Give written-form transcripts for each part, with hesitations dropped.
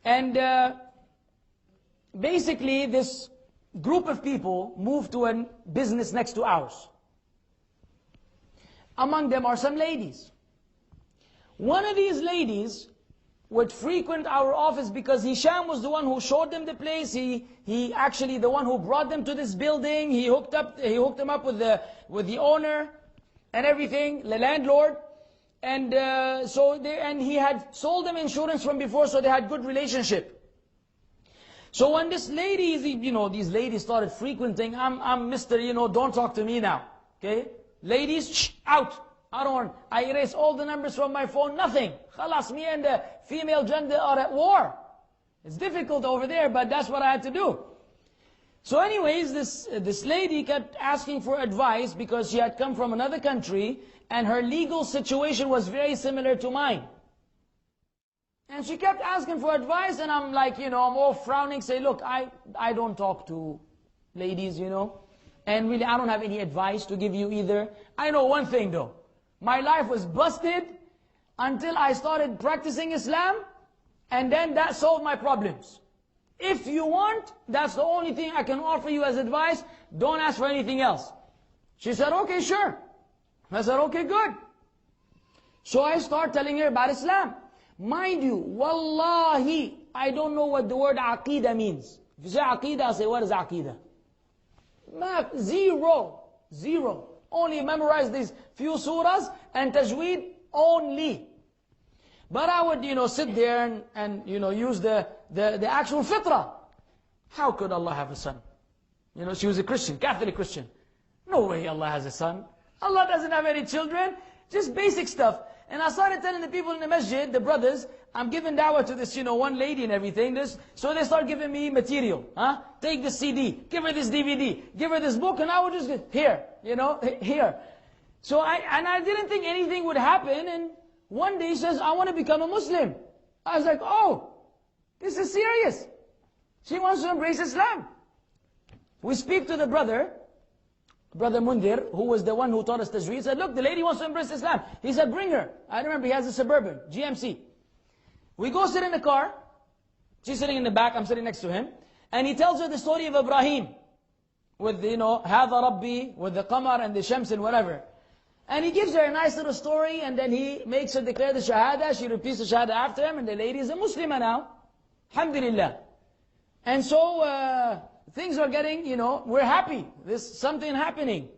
And basically this group of people moved to a business next to ours. Among them are some ladies. One of these ladies would frequent our office because Hisham was the one who showed them the place. He actually the one who brought them to this building. He hooked them up with the owner and everything, the landlord. And and he had sold them insurance from before, so they had good relationship. So when this lady, these ladies started frequenting, I'm Mr. Don't talk to me now. Okay? Ladies, shh, out. I erase all the numbers from my phone, nothing. Khalas, me and the female gender are at war. It's difficult over there, but that's what I had to do. So anyways, this lady kept asking for advice because she had come from another country and her legal situation was very similar to mine. And she kept asking for advice, and I'm like, I'm all frowning, say, look, I don't talk to ladies, and really I don't have any advice to give you either. I know one thing though. My life was busted until I started practicing Islam, and then that solved my problems. If you want, that's the only thing I can offer you as advice. Don't ask for anything else. She said, okay, sure. I said, okay, good. So I start telling her about Islam. Mind you, wallahi, I don't know what the word aqidah means. If you say aqidah, I say, what is aqidah? Zero. Only memorize these few surahs and tajweed only. But I would, sit there and use the actual fitrah. How could Allah have a son? She was a Christian, Catholic Christian. No way Allah has a son. Allah doesn't have any children. Just basic stuff. And I started telling the people in the masjid, the brothers, I'm giving da'wah to this, one lady and everything. So they start giving me material. Take this CD, give her this DVD, give her this book, and I would just, here. So I didn't think anything would happen, and one day she says, I want to become a Muslim. I was like, oh, this is serious. She wants to embrace Islam. We speak to the Brother Mundir, who was the one who taught us tajweed, said, look, the lady wants to embrace Islam. He said, bring her. I remember he has a Suburban, GMC. We go sit in the car. She's sitting in the back, I'm sitting next to him. And he tells her the story of Ibrahim. With, هَذَا رَبِّي, with the Qamar and the Shams and whatever. And he gives her a nice little story, and then he makes her declare the Shahada. She repeats the Shahada after him, and the lady is a Muslimah now. Alhamdulillah. And so, things are getting, we're happy. There's something happening.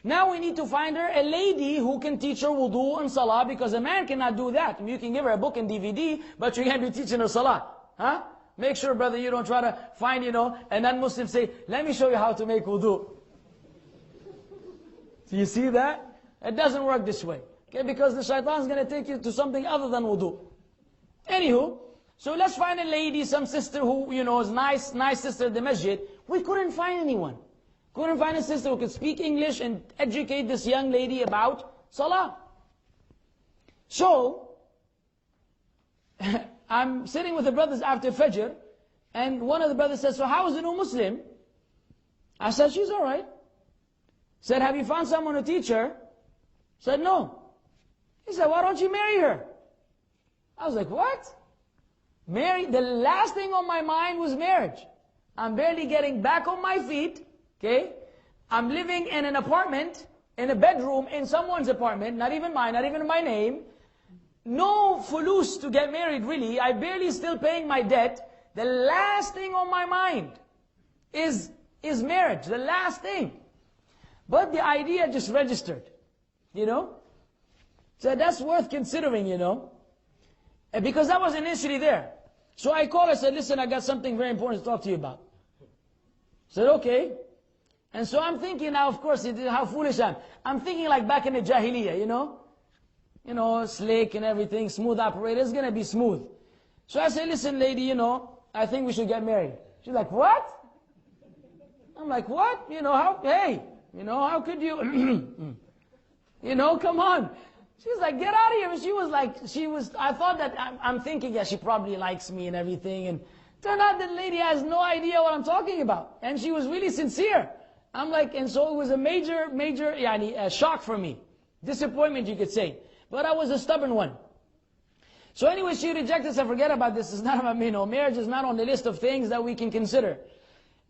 Now we need to find her a lady who can teach her wudu and salah, because a man cannot do that. You can give her a book and DVD, but you can't be teaching her salah. Make sure, brother, you don't try to find, a non-Muslim say, let me show you how to make wudu. Do you see that? It doesn't work this way. Okay, because the shaitan is going to take you to something other than wudu. Anywho, so let's find a lady, some sister who, is nice sister at the masjid. We couldn't find anyone. Couldn't find a sister who could speak English and educate this young lady about salah. So, I'm sitting with the brothers after Fajr, and one of the brothers says, so how is the new Muslim? I said, she's alright. Said, have you found someone to teach her? Said, no. He said, why don't you marry her? I was like, what? Marry? The last thing on my mind was marriage. I'm barely getting back on my feet, okay? I'm living in an apartment, in a bedroom, in someone's apartment, not even mine, not even in my name. No fulus to get married, really. I barely still paying my debt. The last thing on my mind is marriage, the last thing. But the idea just registered, So that's worth considering, Because I was initially there. So I called her, said, listen, I got something very important to talk to you about. Said, okay. And so I'm thinking now, of course, how foolish I am. I'm thinking like back in the Jahiliyyah, slick and everything, smooth operator, it's going to be smooth. So I said, listen, lady, I think we should get married. She's like, what? I'm like, what? How could you, come on. She's like, get out of here. And I thought that, I'm thinking, she probably likes me and everything. And turned out that lady has no idea what I'm talking about. And she was really sincere. I'm like, and so it was a major, shock for me. Disappointment, you could say. But I was a stubborn one. So anyway, she rejected, so forget about this. It's not about me, no. Marriage is not on the list of things that we can consider.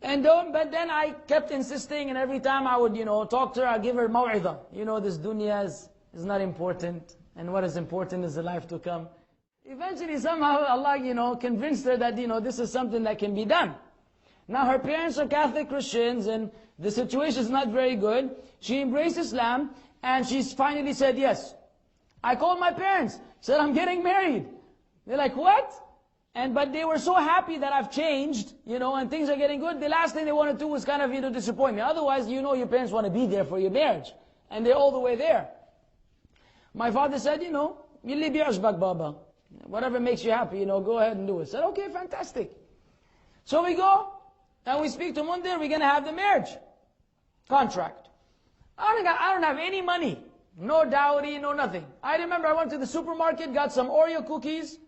But then I kept insisting, and every time I would, talk to her, I'd give her maw'idah. This dunya is not important, and what is important is the life to come. Eventually, somehow, Allah, convinced her that, this is something that can be done. Now, her parents are Catholic Christians, and the situation is not very good. She embraced Islam, and she's finally said yes. I called my parents, said, I'm getting married. They're like, what? But they were so happy that I've changed, and things are getting good. The last thing they want to do was kind of, disappoint me. Otherwise, your parents want to be there for your marriage. And they're all the way there. My father said, Yilli bi'ashbak baba. Whatever makes you happy, go ahead and do it. I said, okay, fantastic. So we go, and we speak to Mundir, we're going to have the marriage contract. I don't have any money. No dowry, no nothing. I remember I went to the supermarket, got some Oreo cookies,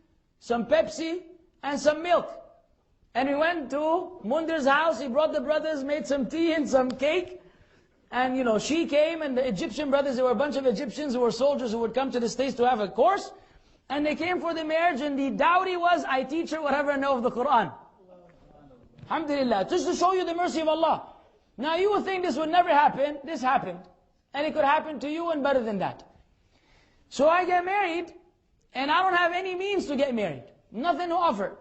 some Pepsi, and some milk. And we went to Mundir's house, he brought the brothers, made some tea and some cake. And she came, and the Egyptian brothers, there were a bunch of Egyptians who were soldiers who would come to the States to have a course. And they came for the marriage, and the dowry was, I teach her whatever I know of the Quran. Alhamdulillah, just to show you the mercy of Allah. Now you would think this would never happen, this happened. And it could happen to you and better than that. So I get married, and I don't have any means to get married. Nothing to offer.